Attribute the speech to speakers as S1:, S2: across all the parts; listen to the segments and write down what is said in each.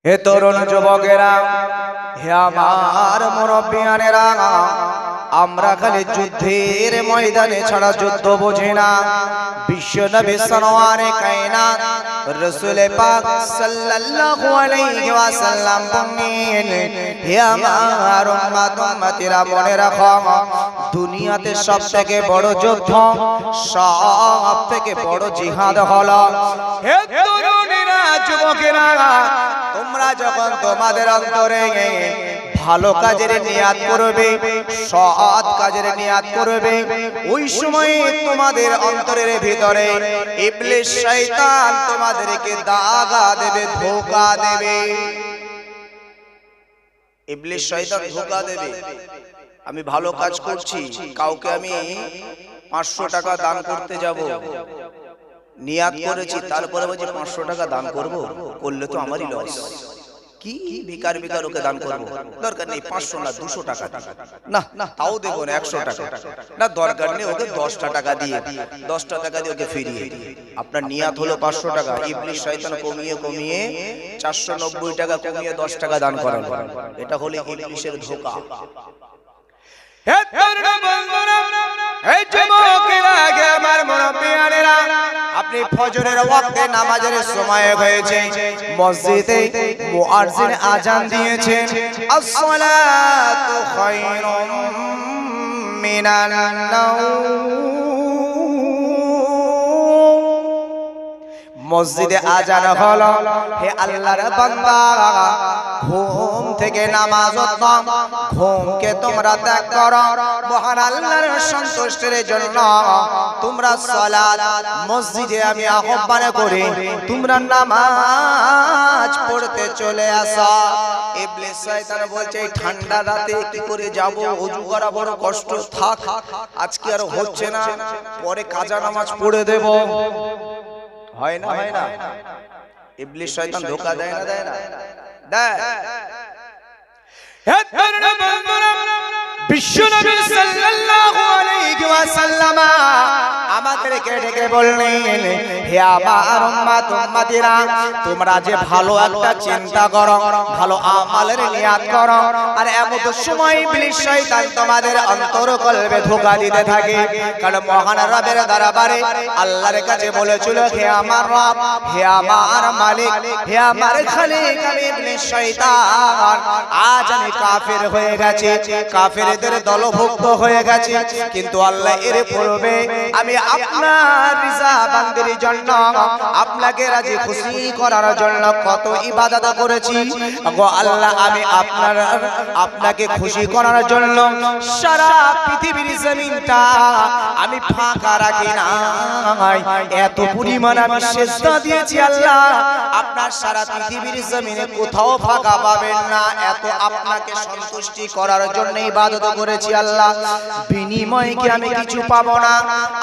S1: হে তরুণ যুবকেরা, হে আমার মুরব্বিয়ানেরা, আমরা খালি যুদ্ধের ময়দানে ছাড়া যুদ্ধ বুঝি না। বিশ্ব নবী সরওয়ারে কায়নাত রাসূল পাক সাল্লাল্লাহু আলাইহি ওয়াসাল্লাম বলেন, হে আমার উম্মতিরা মনে রাখো, দুনিয়াতে সবথেকে বড় যুদ্ধ, সবথেকে বড় জিহাদ হলো। হে তরুণেরা, যুবকেরা, তোমরা যখন তোমাদের অন্তরে ভালো কাজের নিয়াত করবে, সৎ কাজের নিয়াত করবে, ওই সময় তোমাদের অন্তরের ভিতরে ইবলিস শয়তান তোমাদেরকে দাগা দেবে, ধোঁকা দেবে। ইবলিস শয়তান ধোঁকা দেবে। আমি ভালো কাজ করছি, কাউকে আমি 500 টাকা দান করতে যাব, নিয়াত করেছি, তারপরে বলছি 500 টাকা দান করব, করলে তো আমারই লস। কি বেকার বেকার ওকে দান করব, দরকার নেই 500 না 200 টাকা না, তাও দেব না 100 টাকা না, দরকার নেই, ওকে 10টা টাকা দিয়ে 10টা টাকা দিয়ে ওকে ফিরিয়ে দিই। আপনার নিয়াত হলো 500 টাকা, ইবলিস শয়তান কমিয়ে 490 টাকা কমিয়ে 10 টাকা দান করেন। এটা হলো ইবলিসের ধোঁকা। হে তরুণ বন্ধুরা, হে যুবকেরা, হে আমার মুরব্বিয়ানেরা, আপনি ফজরের ওয়াক্তে নামাজের সময় হয়েছে, মসজিদে মুয়াজ্জিন আযান দিয়েছেন, আসসালাতু খায়রুম মিনান নাওম। মসজিদে আযান হলো, হে আল্লাহর বান্দা, ঘুম থেকে নামাজ পড়ো, ঘুমকে তোমরা ত্যাগ করো, মহান আল্লাহর সন্তুষ্টির জন্য তোমরা সালাত মসজিদে আমি আহ্বান করি, তোমরা নামাজ পড়তে চলে আসো। ইবলিস শয়তান বলছে, এই ঠান্ডা রাতে কি করে যাব, ওযু করা বড় কষ্ট, থাক আজকে আর হচ্ছে না, পরে কাজা নামাজ পড়ে দেব। হয় না, হয় না? ইবলিস শয়তান ধোঁকা দেয় না, দেয় না, দেয়। হে তরুণ বন্ধুরা, বিশ্বনবী সাল্লাল্লাহু আলাইহি ওয়াসাল্লাম আমাদেরকে ডেকে বললেন, হে আমার উম্মতিরা, তোমরা যে ভালো একটা চিন্তা করো, ভালো আমলের নিয়াত করো, আর এমন সময় ইবলিস শয়তান তোমাদের অন্তর কলবে ধোঁকা দিতে থাকে। কারণ মহান রবের দরবারে আল্লাহর কাছে বলেছিল, হে আমার রব, হে আমার মালিক, হে আমার খালিক, আমি ইবলিস শয়তান আজ আমি কাফের হয়ে গেছি, কাফেরদের দলভুক্ত হয়ে গেছি, কিন্তু আল্লাহ এর পূর্বে আমি আপনার রিজা বান্দির জন্য, আপনাকে রাজি খুশি করার জন্য কত ইবাদত করেছি গো আল্লাহ। আমি আপনাকে খুশি করার জন্য সারা পৃথিবীর জমিনটা আমি ফাঁকা রাখি না, এত পরিমাণ আমি সেজদা দিয়েছি আল্লাহ, আপনার সারা পৃথিবীর জমিনে কোথাও ফাঁকা পাবেন না, এত আপনাকে সন্তুষ্টি করার জন্য ইবাদত করেছি আল্লাহ, বিনিময়ে কি আমি কিছু পাবো না?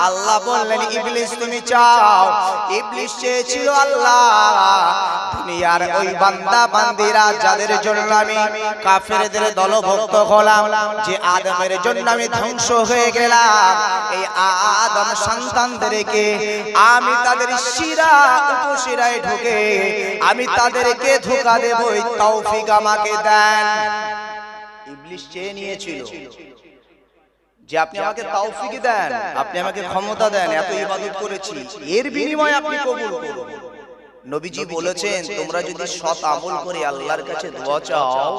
S1: আল্লাহ বললেন, ইবলিস তুমি চাও? ইবলিস চেয়েছিল আল্লাহ দুনিয়ার ওই বান্দা বান্দিরা যাদের জন্য আমি কাফেরদের দলভুক্ত হলাম, যে আদমের জন্য আমি ধ্বংস হয়ে গেলাম, এই আদম সন্তানদেরকে আমি তাদের শিরা উপশিরায় ঢুকে আমি তাদেরকে ধোঁকা দেব, এই তৌফিক আমাকে দেন। ইবলিস চেয়ে নিয়েছিল যে আপনি আমাকে তৌফিক দেন, আপনি আমাকে ক্ষমতা দেন, এত ইবাদত করেছি, এর বিনিময়ে আপনি কবুল করুন। নবীজি বলেছেন, তোমরা যদি সৎ আমল করে আল্লাহর কাছে দোয়া চাও,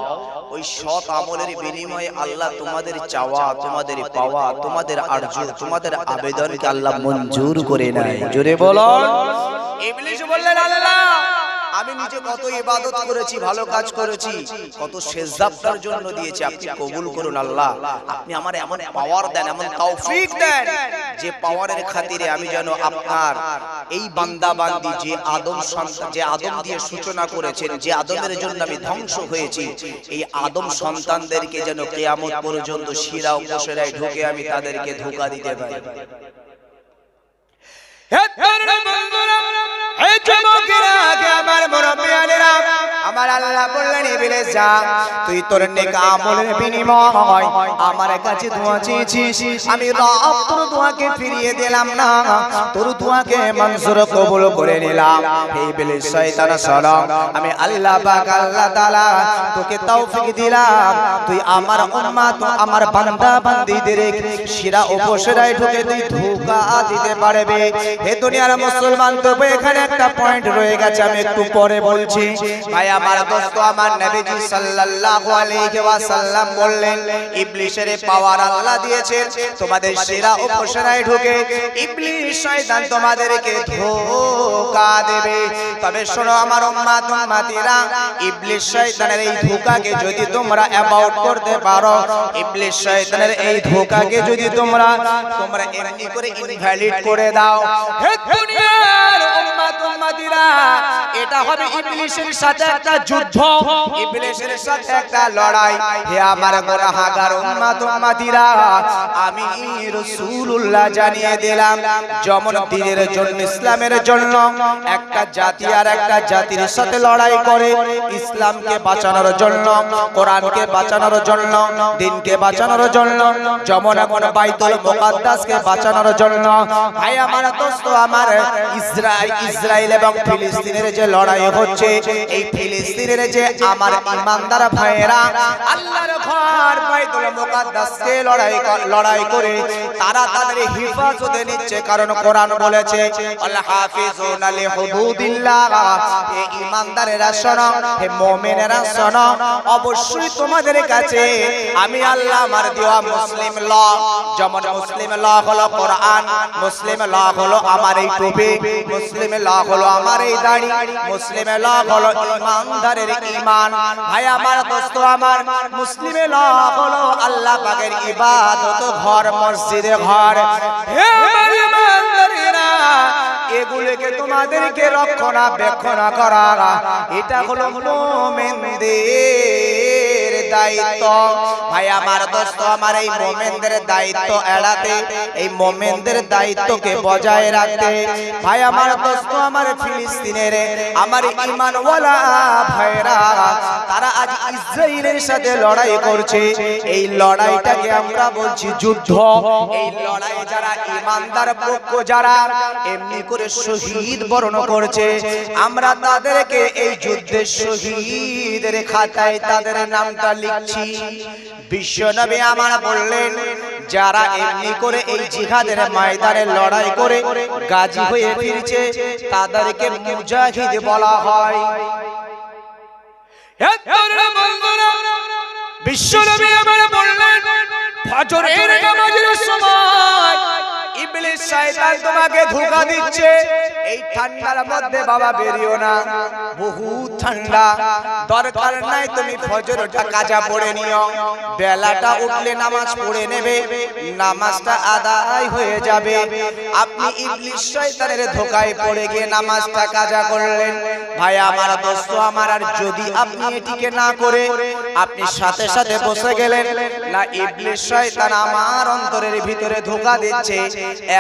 S1: ওই সৎ আমলের বিনিময়ে আল্লাহ তোমাদের চাওয়া, তোমাদের পাওয়া, তোমাদের আরজু, তোমাদের আবেদনকে আল্লাহ মঞ্জুর করে নেয়। জোরে বলুন। ইবলিস বললেন, আল্লাহ আমি নিজে কত ইবাদত করেছি, ভালো কাজ করেছি, কত সেজদা আপনার জন্য দিয়েছি, আপনি কবুল করুন আল্লাহ, আপনি আমার এমন পাওয়ার দেন, এমন তৌফিক দেন, যে পাওয়ারের খাতিরে আমি যেন আপনার এই বান্দা বান্দি, যে আদম সন্তান, যে আদম দিয়ে সূচনা করেছেন, যে আদমের জন্য আমি ধ্বংস হয়েছি, এই আদম সন্তানদেরকে যেন কিয়ামত পর্যন্ত শিরা উপশিরায় ঢুকে আমি তাদেরকে ধোঁকা দিতে পারি। হে তরুণ বন্ধুরা, হে যুবকেরা, হে আমার মুরব্বিয়ানেরা, আমার আল্লাহ বললেন ইবলিস যা, তুই তোর নেক আমলের বিনিময় আমার কাছে দোয়া চেয়েছিস, আমি রব তোর দোয়াকে ফিরিয়ে দিলাম না, তোর দোয়াকে মঞ্জুর কবুল করে নিলাম। হে ইবলিস শয়তান সালাম, আমি আল্লাহ পাক আল্লাহ তাআলা তোকে তৌফিক দিলাম, তুই আমার উম্মত আমার বান্দা বান্দীদের শিরা উপশিরায় ঢুকে তুই ধোঁকা দিতে পারবে। হে দুনিয়ার মুসলমান, তবে এখানে একটা পয়েন্ট রয়ে গেছে, আমি একটু পরে বলছি। ভাই আমার দোস্ত, আমার নবীজি সাল্লাল্লাহু আলাইহি ওয়াসাল্লাম বললেন ইবলিসের পাওয়ার আল্লাহ দিয়েছেন, তোমাদের শিরা উপশিরায় ঢুকে ইবলিস শয়তান তোমাদেরকে ধোঁকা দেবে। তবে শোনো আমার উম্মত উম্মতিরা, ইবলিস শয়তানের এই ধোঁকাকে যদি তোমরা অ্যাবাউট করতে পারো, ইবলিস শয়তানের এই ধোঁকাকে যদি তোমরা এমনি করে ইনভ্যালিড করে দাও, হে দুনিয়ার উম্মত উম্মতিরা, এটা হবে ইবলিসের সাথে একটা যুদ্ধ, ইবলিসের সাথে একটা লড়াই। হে আমার গুনাহগার উম্মত উম্মতিরা, আমি রাসূলুল্লাহ জানিয়ে দিলাম, যেমন দ্বীনের জন্য ইসলামের জন্য একটা জাতি আর একটা জাতির সাথে লড়াই করে, ইসলামকে বাঁচানোর জন্য, কোরআনকে বাঁচানোর জন্য, দ্বীনকে বাঁচানোর জন্য, যেমন এখন বাইতুল মুকাদ্দাসকে বাঁচানোর জন্য। ভাই আমার দোস্ত আমার, ইসরায়েল এবং ফিলিস্তিনের যে লড়াই হচ্ছে, এই ফিলিস্তিনের যে আমার ইমানদার ভাইয়েরা আল্লাহর ঘর বাইতুল মুকাদ্দাসকে লড়াই করে তারা তাদের হিফাজতে নিচ্ছে, কারণ কোরআন বলেছে আল হাফিজুনা লিহুদুদিল্লাহ। হে ইমানদারেরা শোনো, হে মুমিনেরা শোনো, অবশ্যই তোমাদের কাছে আমি আল্লাহ আমার দেওয়া মুসলিম ল, যেমন মুসলিম ল হলো কোরআন, মুসলিম ল হলো আমার এই টুপি, মুসলিম ল হলো আমার এই দাড়ি, মুসলিম ল হলো ইমানদারের ঈমান। ভাই আমার দোস্ত আমার, মুসলিম ল হলো আল্লাহ পাকের ইবাদত ঘর, মসজিদে ঘর। হে ইমানদারেরা, এগুলোকে তোমাদেরকে রক্ষণাবেক্ষণ করা, এটা হলো মুমিনদের দায়িত্ব। ভাই আমার দোস্ত আমার, এই মুমিনদের দায়িত্ব এড়াতে, এই মুমিনদের দায়িত্বকে বজায় রাখতে, ভাই আমার দোস্ত আমার, ফিলিস্তিনের আমার ঈমানওয়ালা ভাইরা তারা আজ ইসরায়েলের সাথে লড়াই করছে। এই লড়াইটাকে আমরা বলছি যুদ্ধ। এই লড়াই যারা ঈমানদার পক্ষ যারা এমনি করে শহীদ বরণ করছে, আমরা তাদেরকে এই যুদ্ধের শহীদের খাতায় তাদের নামটা লিখছি। বিশ্বনবী আমার বললেন, যারা এমনি করে এই জিহাদের ময়দানে লড়াই করে গাজী হয়ে ফিরছে, তাদেরকে মুজাহিদ বলা হয়। বিশ্বনবী আমার বললেন, ফজরের নামাজের সময় ইবলিস শয়তান তোমাকে ধোঁকা দিচ্ছে, এই ঠান্ডার মধ্যে বাবা বেরিও না, বহুত ঠান্ডা, দরকার নাই তুমি ফজরটা কাজা পড়ে নিও, বেলাটা উঠলে নামাজ পড়ে নেবে, নামাজটা আদায় হয়ে যাবে। আপনি ইবলিস শয়তানের ধোঁকায় পড়ে গিয়ে নামাজটা কাজা করলেন। ভাই আমার দোস্ত আমার, আর যদি আপনি এটিকে না করে আপনি সাথে সাথে বসে গেলেন, না ইবলিস শয়তান আমার অন্তরের ভিতরে ধোঁকা দিচ্ছে,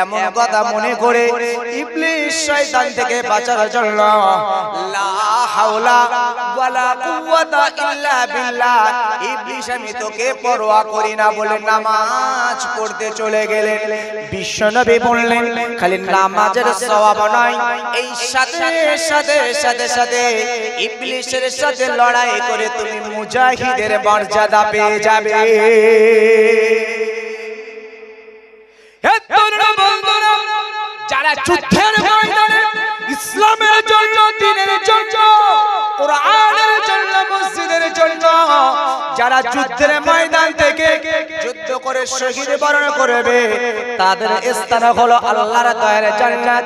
S1: এমন কথা মনে করে ইবলিস শয়তান থেকে বাঁচার জন্য লা হাওলা ওয়ালা কুওয়াতা ইল্লা বিল্লাহ, ইবলিস আমি তোকে পরোয়া করি না বলে নামাজ পড়তে চলে গেলেন। বিশ্বনবী বললেন, খালি নামাজের সওয়াব নয়, এই সাথে সাথে সাথে সাথে ইবলিসের সাথে লড়াই করে তুমি মুজাহিদের মর্যাদা পেয়ে যাবে। যারা যুদ্ধের ময়দানে ইসলামের জন্য, দ্বীনের জন্য, কোরআনের জন্য, মসজিদের জন্য যারা যুদ্ধের ময়দান থেকে যুদ্ধ করে শহীদ বরণ করবে, তাদের স্থান হলো আল্লাহর দয়ার জান্নাত।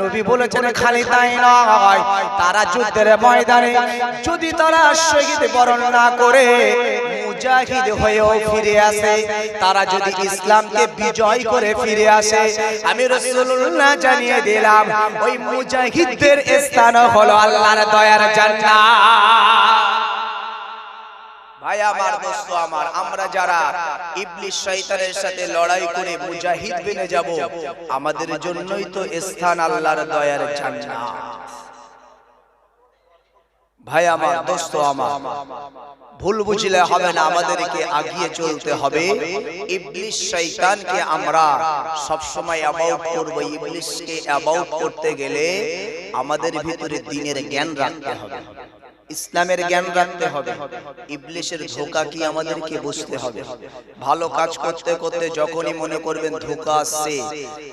S1: নবী বলেছেন খালি তাই নয়, তারা যুদ্ধের ময়দানে যদি তারা শহীদ বরণ না করে মুজাহিদ হয়েও ফিরে আসে, তারা যদি ইসলামকে বিজয় করে ফিরে আসে, আমি রাসূলুল্লাহ জানিয়ে দিলাম ওই মুজাহিদদের স্থান হলো আল্লাহর দয়ার জান্নাত। ভাই আমার দোস্ত আমার, আমরা যারা ইবলিস শয়তানের সাথে লড়াই করে মুজাহিদ বনে যাব, আমাদের জন্যই তো স্থান আল্লাহর দয়ার জান্নাত। ভাই আমার, দোস্ত আমার, ভুল বুঝলে হবে না, আমাদেরকে এগিয়ে চলতে হবে। ইবলিস শয়তানকে আমরা সব সময় অ্যাবাউট করব। ইবলিসকে অ্যাবাউট করতে গেলে আমাদের ভিতরে দ্বীনের জ্ঞান রাখতে হবে, ইসলামের জ্ঞান রাখতে হবে। ইবলিসের ধোঁকা কি আমাদেরকে বুঝতে হবে। ভালো কাজ করতে করতে যখনই মনে করবেন ধোঁকা আসছে,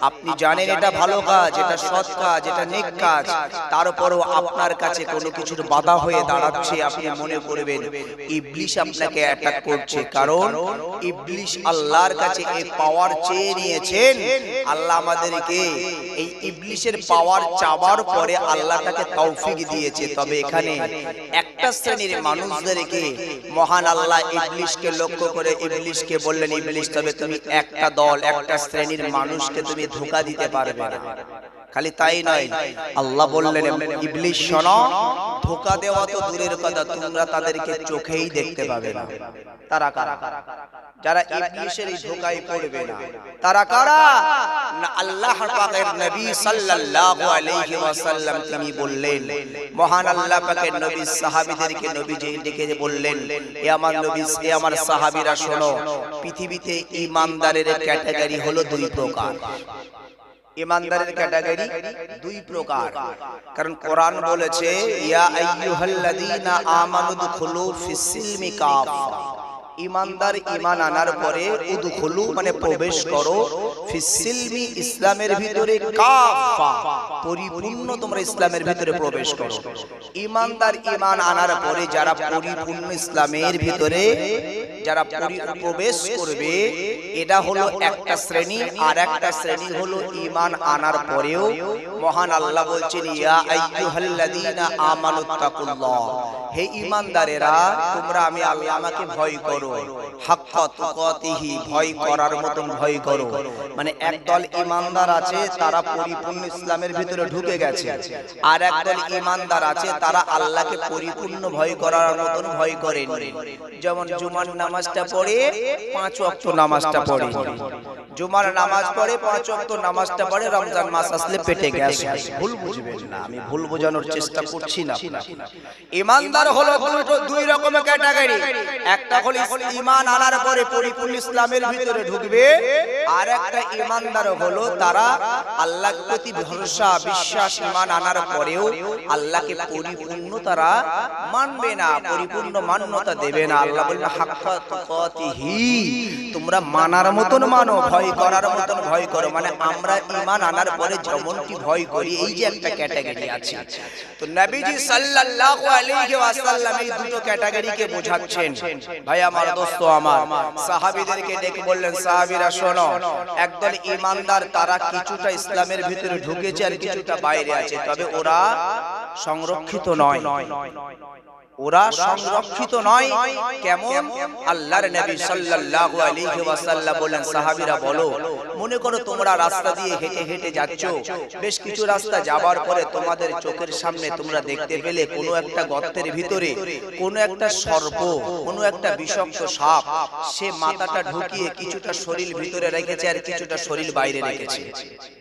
S1: আপনি জানেন এটা ভালো কাজ, এটা সৎ কাজ, এটা নেক কাজ, তারপরেও আপনার কাছে কোনো কিছুর বাধা হয়ে দাঁড়াচ্ছে, আপনি মনে করবেন ইবলিস আপনাকে অ্যাটাক করছে। কারণ ইবলিস আল্লাহর কাছে এই পাওয়ার চেয়ে নিয়েছেন। আল্লাহ আমাদেরকে এই ইবলিসের পাওয়ার চাওয়ার পরে আল্লাহ তাকে তৌফিক দিয়েছে। তবে এখানে একটা শ্রেণীর মানুষদেরকে মহান আল্লাহ ইবলিসকে লক্ষ্য করে ইবলিসকে বললেন, ইবলিস তবে তুমি একটা দল, একটা শ্রেণীর মানুষকে তুমি ধোঁকা দিতে পারবে না। খালি তাই নয়, আল্লাহ বললেন ইবলিস শোনো, ধোঁকা দেওয়া তো দূরের কথা, তোমরা তাদেরকে চোখেই দেখতে পাবে না। তারা কারা? যারা ইবলিসের এই ধোঁকায় পড়বে না, তারা কারা? না আল্লাহ পাকের নবী সাল্লাল্লাহু আলাইহি ওয়াসাল্লাম তিনি বললেন, মহান আল্লাহ পাকের নবী সাহাবীদেরকে নবীজি ডেকে বললেন, এ আমার নবী, এ আমার সাহাবীরা শোনো, পৃথিবীতে ঈমানদারের ক্যাটাগরি হলো দুই প্রকার। ঈমানদারের ক্যাটাগরি দুই প্রকার। কারণ কোরআন বলেছে, ইয়া আইয়ুহাল্লাযীনা আমানু দুখুলু ফিস-সিলমি কাফা। ঈমানদার ঈমান আনার পরে উদখুলু মানে প্রবেশ করো, ফিস-সিলমি ইসলামের ভিতরে কাফা পরিপূর্ণ তোমরা ইসলামের ভিতরে প্রবেশ করো। ঈমানদার ঈমান আনার পরে যারা পরিপূর্ণ ইসলামের ভিতরে যারা প্রবেশ করবে, এটা হলো একটা শ্রেণী। আর একটা শ্রেণী হলো ঈমান আনার পরেও মহান আল্লাহ বলছেন, ইয়া আইয়ুহাল্লাযীনা আমানুত্তাকুল্লাহ, হে ঈমানদারেরা তোমরা আমি আল্লাহ আমাকে ভয় করো, হাক্কা তুকাতিহি, ভয় করার মতন ভয় করো। মানে একদল ঈমানদার আছে তারা পরিপূর্ণ ইসলামের ভিতরে ঢুকে গেছে, আর একদল ঈমানদার আছে তারা আল্লাহকে পরিপূর্ণ ভয় করার মতন ভয় করেনি। যেমন জুমার নামাজটা পড়ে, 5 ওয়াক্ত নামাজটা পড়ে, জুমার নামাজ পড়ে, 5 ওয়াক্ত নামাজটা পড়ে, রমজান মাস আসলে পেটে গ্যাস। ভুল বুঝবেন না, আমি ভুল বোঝানোর চেষ্টা করছি না। ঈমানদার হলো দুই রকমের ক্যাটাগরি। একটা হলো ঈমান আনার পরে পরিপূর্ণ ইসলামের ভিতরে ঢুকবে, আর একটা ঈমানদার হলো তারা আল্লাহর প্রতি ভরসা বিশ্বাস ঈমান আনার পরেও আল্লাহকে পরিপূর্ণ তারা মানবে না, পরিপূর্ণ মান্যতা দেবে না। আল্লাহ বললেন হাক্কা তুকাতিহি, তোমরা মানার মতন মানো, ভয় করার মতন ভয় করো। মানে আমরা ঈমান আনার পরে যেমনটি ভয় করি, এই যে একটা ক্যাটাগরি আছে। তো নবীজি সাল্লাল্লাহু আলাইহি ওয়াসাল্লাম এই দুটো ক্যাটাগরিকে বোঝাচ্ছেন। ভাই আমার, দোস্ত আমার, সাহাবীদেরকে ডেকে বললেন, সাহাবীরা শোনো, একদল ঈমানদার তারা কিছুটা ইসলামের ভিতরে ঢুকেছে আর কিছুটা বাইরে আছে, তবে ওরা সংরক্ষিত নয়। ওরা সংরক্ষিত নয়। কেমন? আল্লাহর নবী সাল্লাল্লাহু আলাইহি ওয়াসাল্লাম বলেন, সাহাবীরা বলো, মনে করো তোমরা রাস্তা দিয়ে হেঁটে হেঁটে যাচ্ছ, বেশ কিছু রাস্তা যাবার পরে তোমাদের চোখের সামনে তোমরা দেখতে পেলে কোনো একটা গর্তের ভিতরে কোনো একটা সর্প, কোনো একটা বিষাক্ত সাপ, সে মাথাটা ঢুকিয়ে কিছুটা শরীর ভিতরে রেখেছে আর কিছুটা শরীর বাইরে রেখেছে,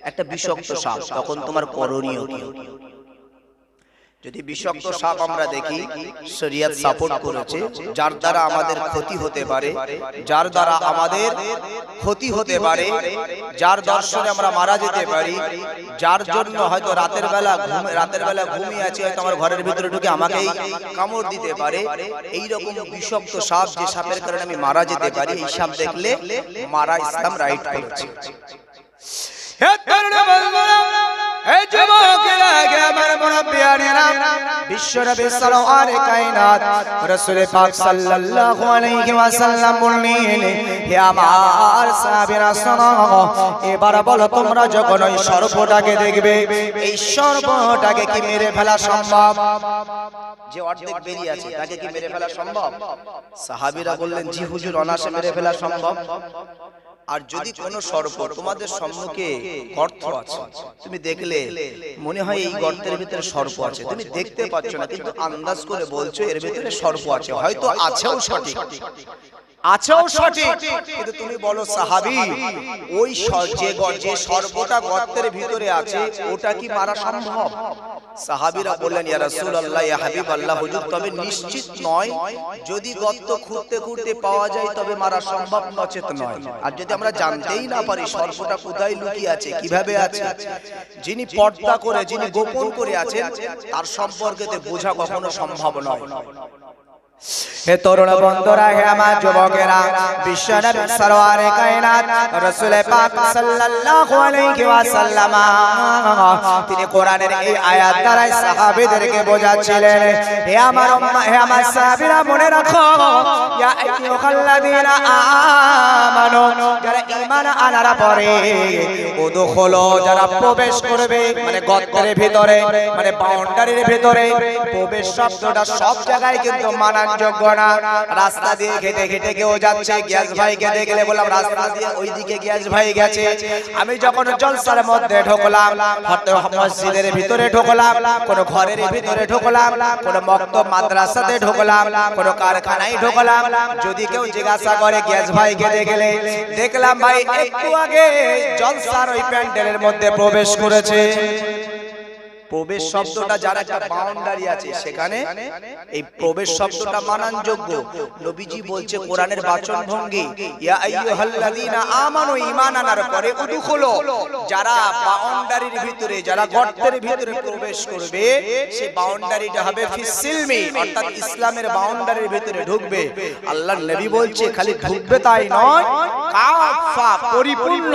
S1: একটা বিষাক্ত সাপ। তখন তোমার করণীয় কি? যদি বিষাক্ত সাপ আমরা দেখি, শরীয়ত সাপোর্ট করেছে, যার দ্বারা আমাদের ক্ষতি হতে পারে, যার দ্বারা আমাদের ক্ষতি হতে পারে, যার দর্শনে আমরা মারা যেতে পারি, যার জন্য হয়তো রাতের বেলা ঘুমিয়ে আছি, হয়তো আমার ঘরের ভিতরে ঢুকে আমাকেই কামড় দিতে পারে, এই রকম বিষাক্ত সাপ, যে সাপের কারণে আমি মারা যেতে পারি, এই সাপ দেখলে মারা ইসলাম রাইট করেছে। বিশ্বনবী সাল্লাল্লাহু কায়নাত রাসূল পাক সাল্লাল্লাহু আলাইহি ওয়াসাল্লাম বললেন, হে আমার সাহাবীরা শোনো, এবার বলো তোমরা যখন ওই সর্পটাকে দেখবে, এই সর্পটাকে কি মেরে ফেলা সম্ভব? যে অর্ধেক বেরিয়ে আছে তাকে কি মেরে ফেলা সম্ভব? সাহাবীরা বললেন, জি হুজুর, অনায়াসে মেরে ফেলা সম্ভব। আর যদি কোনো সর্প তোমাদের সম্মুখে গর্ত আছে, তুমি দেখলে মনে হয় এই গর্তের ভিতরে সর্প আছে, তুমি দেখতে পাচ্ছ না, কিন্তু আন্দাজ করে বলছো এর ভিতরে সর্প আছে, হয়তো আছেও সঠিক, আছেও সঠিক, কিন্তু তুমি বলো সাহাবী, ওই যে সর্পটা গর্তের ভিতরে আছে ওটা কি মারা সম্ভব? সাহাবীরা বললেন ইয়া রাসূলুল্লাহ ইয়া হাবিবাল্লাহ হুজুর তবে নিশ্চিত নয়, যদি গর্ত খুঁড়তে খুঁড়তে পাওয়া যায় তবে মারা সম্ভব নচেত নয়। আর যদি আমরা জানতেই না পারি সর্পটা কোথায় লুকিয়ে আছে কিভাবে আছে, যিনি পর্দা করে যিনি গোপন করে আছেন তার সম্পর্কে বোঝা কখনো সম্ভব নয়। হে তরুণ বন্ধুরা, হে আমার যুবকেরা, বিশ্বনবী সরওয়ারে কায়নাত রাসূল পাক সাল্লাল্লাহু আলাইহি ওয়াসাল্লাম তিনি কোরআনের এই আয়াত দ্বারা সাহাবীদেরকে বোঝাচ্ছিলেন, হে আমার উম্মাহ, হে আমার সাহাবীরা মনে রাখো, ইয়া আইয়ুহাল্লাযীনা আমানু, যারা ঈমান আনার পরে উদখুলু, যারা প্রবেশ করবে, মানে গর্তের ভিতরে, মানে বাউন্ডারির ভিতরে, প্রবেশ শব্দটা সব জায়গায় কিন্তু মানানযোগ্য না। রাস্তা দিয়ে হেঁটে হেঁটে কেউ যাচ্ছে, গ্যাস ভাইকে দেখলে বললাম রাস্তা দিয়ে ওইদিকে গ্যাস ভাই গেছে। আমি যখন জলসার মধ্যে ঢুকলাম, মসজিদের ভিতরে ঢুকলাম, কোন ঘরের ভিতরে ঢুকলাম, কোন মক্তব মাদ্রাসাতে ঢুকলাম, কোন কারখানায় ঢুকলাম, যদি কেউ জিজ্ঞাসা করে গ্যাস ভাইকে দেখলে, দেখলাম ভাই একটু আগে জলসার ওই প্যান্ডেলের মধ্যে প্রবেশ করেছে। প্রবেশ শব্দটা যার একটা বাউন্ডারি আছে সেখানে এই প্রবেশ শব্দটা মানানযোগ্য। নবীজি বলছে কোরআনের বাচন ভঙ্গি, ইয়া আইয়ুহাল্লাযীনা আমানু, ঈমান আনার পরে উদখুলু, যারা বাউন্ডারির ভিতরে, যারা গর্তের ভিতরে প্রবেশ করবে, সেই বাউন্ডারিটা হবে ফিসসিলমি, অর্থাৎ ইসলামের বাউন্ডারির ভিতরে ঢুকবে। আল্লাহর নবী বলছে খালি ঢুকবে তাই নয়, কাফা, পরিপূর্ণ,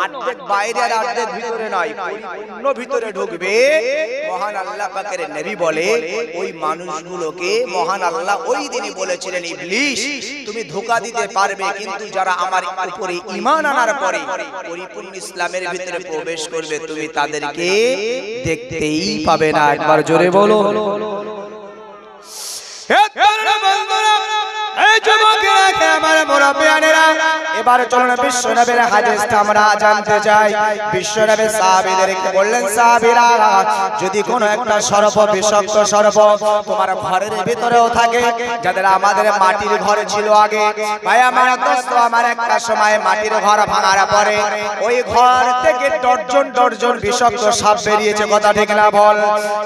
S1: অর্ধেক বাইরে আর অর্ধেক ভিতরে নয়, পরিপূর্ণ ভিতরে ঢুকবে। মহান আল্লাহ পাকের নবী বলে ওই মানুষগুলোকে মহান আল্লাহ ওই দিনই বলেছিলেন, ইবলিস তুমি ধোঁকা দিতে পারবে, কিন্তু যারা আমার উপরে ঈমান আনার পরে পরিপূর্ণ ইসলামের ভিতরে প্রবেশ করবে তুমি তাদেরকে দেখতেই পাবে না। একবার জোরে বলো। এবার চলুন বিশ্বনবীর হাদিসটা আমরা জানতে চাই। বিশ্বনবী সাহাবীদেরকে বললেন, সাহাবীরা যদি কোনো একটা সর্প, বিষাক্ত সর্প তোমার ঘরের ভিতরেও থাকে, যাদের আমাদের মাটির ঘর ছিল আগে, ভাই আমার দোস্ত আমার একটা সময় মাটির ঘর ভাঙার পরে ওই ঘর থেকে ডর্জন ডর্জন বিষাক্ত সাপ বেরিয়েছে, কথা ঠিক না বল?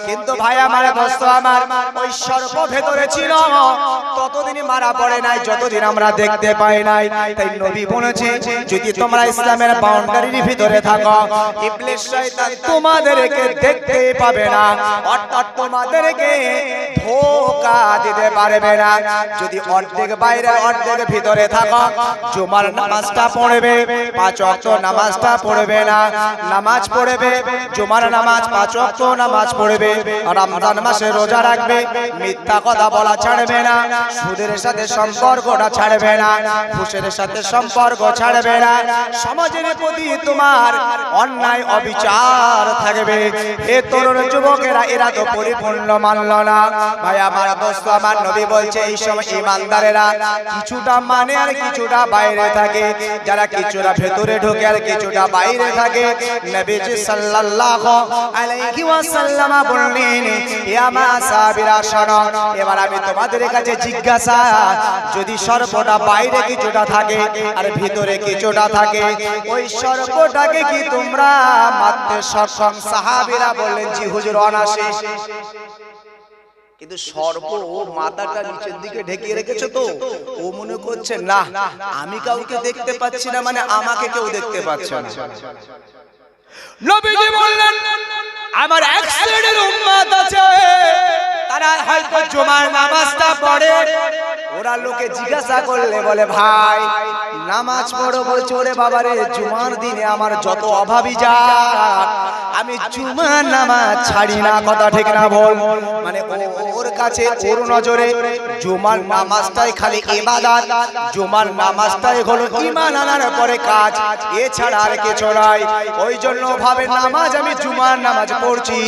S1: কিন্তু ভাই আমার দোস্ত আমার ওই সর্প ভেতরে ছিল, ততদিন মারা পড়ে নাই যতদিন আমরা দেখতে পাই নাই। তাই নবী বলেছে যদি তোমরা ইসলামের বাউন্ডারির ভিতরে থাকো, ইবলিস শয়তান তোমাদেরকে দেখতে পাবে না, অর্থাৎ তোমাদেরকে ধোঁকা দিতে পারবে না। যদি অর্ধেক বাইরে অর্ধেক ভিতরে থাকো, জুমার নামাজটা পড়বে, 5 ওয়াক্ত নামাজটা পড়বে না, নামাজ পড়বে, জুমার নামাজ 5 ওয়াক্ত নামাজ পড়বে, রমজান মাসে রোজা রাখবে, মিথ্যা কথা বলা ছাড়বে না, সুদের সাথে সম্পর্কটা ছাড়বে না, ঘুষের সাথে সম্পর্ক ছাড়বে না, সমাজের প্রতি তোমার অন্যায় অবিচার থাকবে। এ তরুণ যুবকেরা এরা তো পরিপূর্ণ মানল না। ভাই আমার দোস্ত আমার নবী বলছে এই সময় ঈমানদারেরা কিছুটা মানে আর কিছুটা বাইরে থাকে, যারা কিছুটা ভেতরে ঢোকে আর কিছুটা বাইরে থাকে। নবীজি সাল্লাল্লাহু আলাইহি ওয়াসাল্লাম বললেন, ইয়া মা সাহাবীরা শোনো, এবার আমি তোমাদের কাছে জিজ্ঞাসা, যদি সর্পটা বাইরে কিছুটা থাকে আর ভিতরে কিছুটা থাকে, ওই সর্পটাকে কি তোমরা মারতে সক্ষম? সাহাবীরা বললেন, জি হুজুর অনায়াসে। কিন্তু সর্প ও মাথাটা নিচের দিকে ঢেকে রেখেছে, তো ও মনে করছে না আমি কাউকে দেখতে পাচ্ছি না, মানে আমাকে কেউ দেখতে পাচ্ছে না। নবীজি বললেন, আমার এক শ্রেণীর উম্মত আছে, তারা হয়তো জুমার নামাজটা পড়ে, ওরা লোকে জিজ্ঞাসা করলে বলে ভাই নামাজ পড়ো, বলছে ওরে বাবারে জুমার দিনে আমার যত অভাবী যা আমি জুমার নামাজ ছাড়ি না, কথা ঠিক না বল? মানে ওর কাছে ওর নজরে জুমার নামাজটাই খালি ইবাদত, জুমার নামাজটাই হলো ঈমান আনার পরে কাজ, এছাড়া আর কিছু নাই। ওই জন্য ভাবে নামাজ আমি জুমার নামাজ পড়ছি,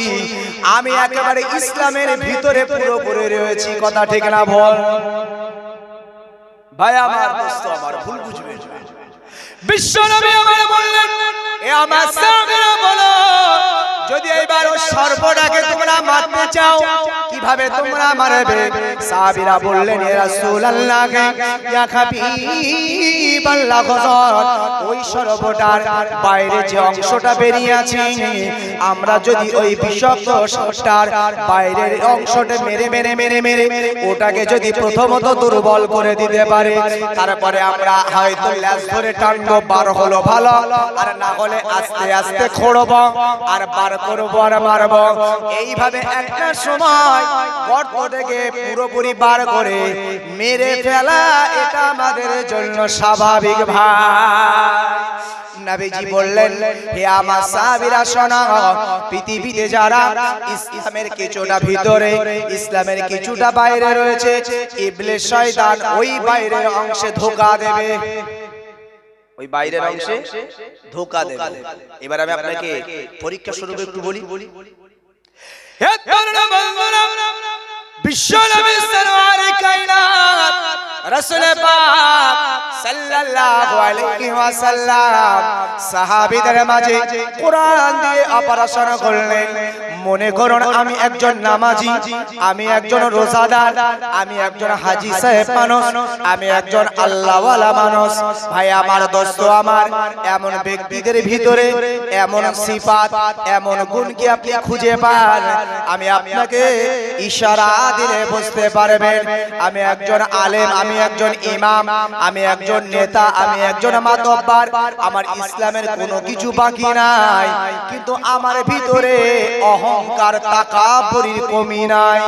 S1: আমি একেবারে ইসলামের ভিতরে পুরোপুরি রয়েছি, কথা ঠিক না বল? ভাই আমার দোস্ত আমার ভুল বুঝবে। বিশ্বনবী আমার বললেন, এ আমার সাহাবীরা বলো, যদি এইবার ওই সর্পটাকে তোমরা মারতে চাও কিভাবে তোমরা মারবে? সাহাবীরা বললেন ইয়া রাসূলুল্লাহ ইয়া হাবিবাল্লাহ হযরত ওই সর্পটার বাইরে যে অংশটা বেরিয়ে আছে আমরা যদি ওই বিষাক্ত সাপটার বাইরের অংশটা মেরে ওটাকে যদি প্রথমত দুর্বল করে দিতে পারে তারপরে আমরা হয়তো ল্যাজ ধরে টানবো বার হলো ভালো আর না হলে আস্তে আস্তে খোড়ব আর বার করব আর মারব এইভাবে একটা সময় গর্ত থেকে পুরোপুরি বার করে মেরে ফেলা এটা আমাদের জন্য স্বাভাবিক ভাই। নবীজি বললেন হে আমার সাহাবীরা শোনো পৃথিবীতে যারা ইসলামের কিছুটা ভিতরে ইসলামের কিছুটা বাইরে রয়েছে ইবলিস শয়তান ওই বাইরের অংশে ধোঁকা দেবে ওই বাইরের অংশে ধোঁকা দেবে। এবার আমি আপনাকে পরীক্ষা স্বরূপ একটু বলি হে তরুণ বন্ধুরা বিশ্বনবী সরওয়ারে কায়নাত রাসূল পাক সাল্লাল্লাহু আলাইহি ওয়াসাল্লাম সাহাবীদের মাঝে কোরআন দিয়ে অপারেশন করলেন। মনে করুন আমি একজন নামাজি, আমি একজন রোজাদার, আমি একজন হাজী সাহেব মানুষ, আমি একজন আল্লাহওয়ালা মানুষ। ভাই আমার দোস্ত আমার এমন ব্যক্তিদের ভিতরে এমন সিফাত এমন গুণ কি আপনি খুঁজে পান আমি আপনাকে ইশারা দিলে বুঝতে পারবেন আমি একজন আলেম, আমি একজন ইমাম, আমি একজন নেতা, আমি একজন মাতব্বার, আমার ইসলামের কোনো কিছু বাকি নাই কিন্তু আমার ভিতরে অহংকার তাকাব্বুরের কমি নাই।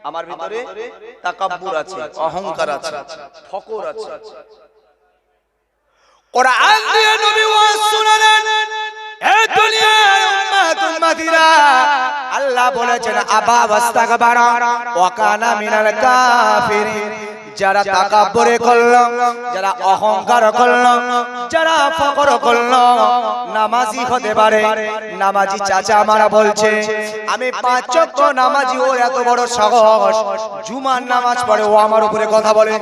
S1: আমার ভিতরে তাকাব্বুর আছে, অহংকার আছে, ফকর আছে। কোরআন দিয়ে নবী ওয়াজ শোনালেন এ দুনিয়ার উম্মাত উম্মাতিরা আল্লাহ বলেছেন আবা ওয়াস্তাকবারা ওয়া কানা মিনাল কাফিরিন। যারা তাকাব্বুরে করলো, যারা অহংকার করলো, যারা ফকর করলো নামাজি হতে পারে। নামাজি চাচা আমারা বলছে আমি 5 ওয়াক্ত নামাজি, ওর এত বড় সাহস জুমার নামাজ পড়ে ও আমার উপরে কথা বলে।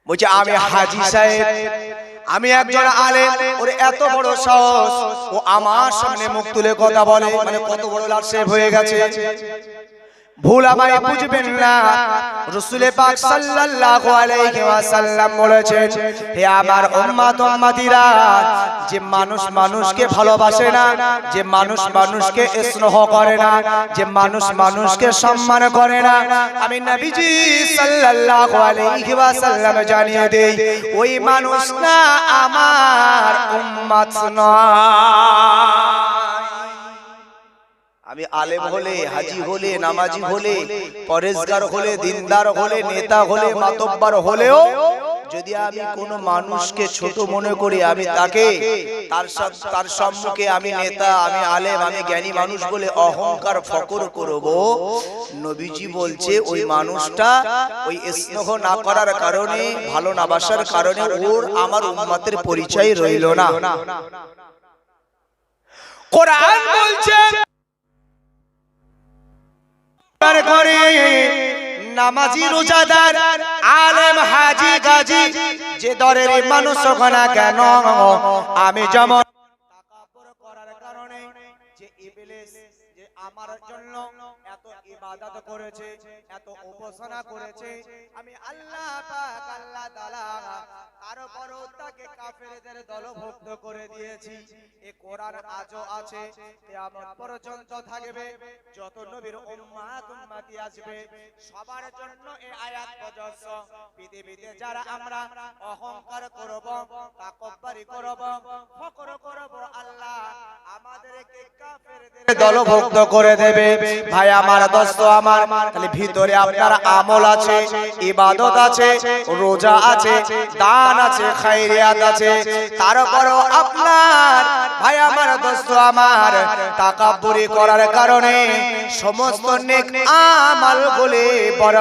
S1: বলছে আমি হাজী সাহেব, আমি একজন আলেম, ওর এত বড় সাহস ও আমার সামনে মুখ তুলে কথা বলে, মানে কত বড় লাশেব হয়ে গেছে। ভুল আমায় বুঝবেন না। রাসূল পাক সাল্লাল্লাহু আলাইহি ওয়াসাল্লাম বলেছেন হে আমার উম্মত উম্মতিরা যে মানুষ মানুষকে ভালোবাসে না, যে মানুষ মানুষকে স্নেহ করে না, যে মানুষ মানুষকে সম্মান করে না, আমি নবীজি সাল্লাল্লাহু আলাইহি ওয়াসাল্লাম জানিয়ে দেই ওই মানুষ না আমার উম্মত নয়। আমি আলেম হলে, হাজী হলে, নামাজি হলে, পরেজগার হলে, দিনদার হলে, নেতা হলে, মাতব্বার হলেও যদি আমি কোনো মানুষকে ছোট মনে করি, আমি তাকে তার সম্মুখে আমি নেতা, আমি আলেম, আমি জ্ঞানী মানুষ বলে অহংকার ফকর করব, নবীজি বলছে ওই মানুষটা ওই স্নেহ না করার কারণে, ভালো না বাসার কারণে ওর আমার উম্মতের পরিচয় রইল না। কোরআন বলছে করে নামাজি রোজাদার আলেম হাজী গাজী যে দরের মানুষ না কেন আমি যেমন তাকাব্বুর করার কারণে যে ইবলিস যে আমার জন্য এত ইবাদত করেছে, এত উপাসনা করেছে, আমি আল্লাহ পাক আল্লাহ তাআলা তারপরও তাকে কাফেরদের দলভুক্ত করে দিয়েছি। এই কোরআন আজও আছে, কিয়ামত পর্যন্ত থাকবে। যত নবীর উম্মাত উম্মতি আসবে সবার জন্য এই আয়াত প্রযোজ্য। পৃথিবীতে যারা আমরা অহংকার করব, তাকাব্বুরি করব, ফকর করব, আল্লাহ আমাদেরকে কাফেরদের দলভুক্ত করে দেবে। ভাই আমার দোস্ত আমার, তাহলে ভিতরে আপনার আমল আছে, ইবাদত আছে, রোজা আছে, দান আছে, খায়রিয়াত আছে, তারপরও আপনার ভাই আমার দোস্ত আমার তাকাব্বুরি করার কারণে সমস্ত নেক আমল গুলি বরবাদ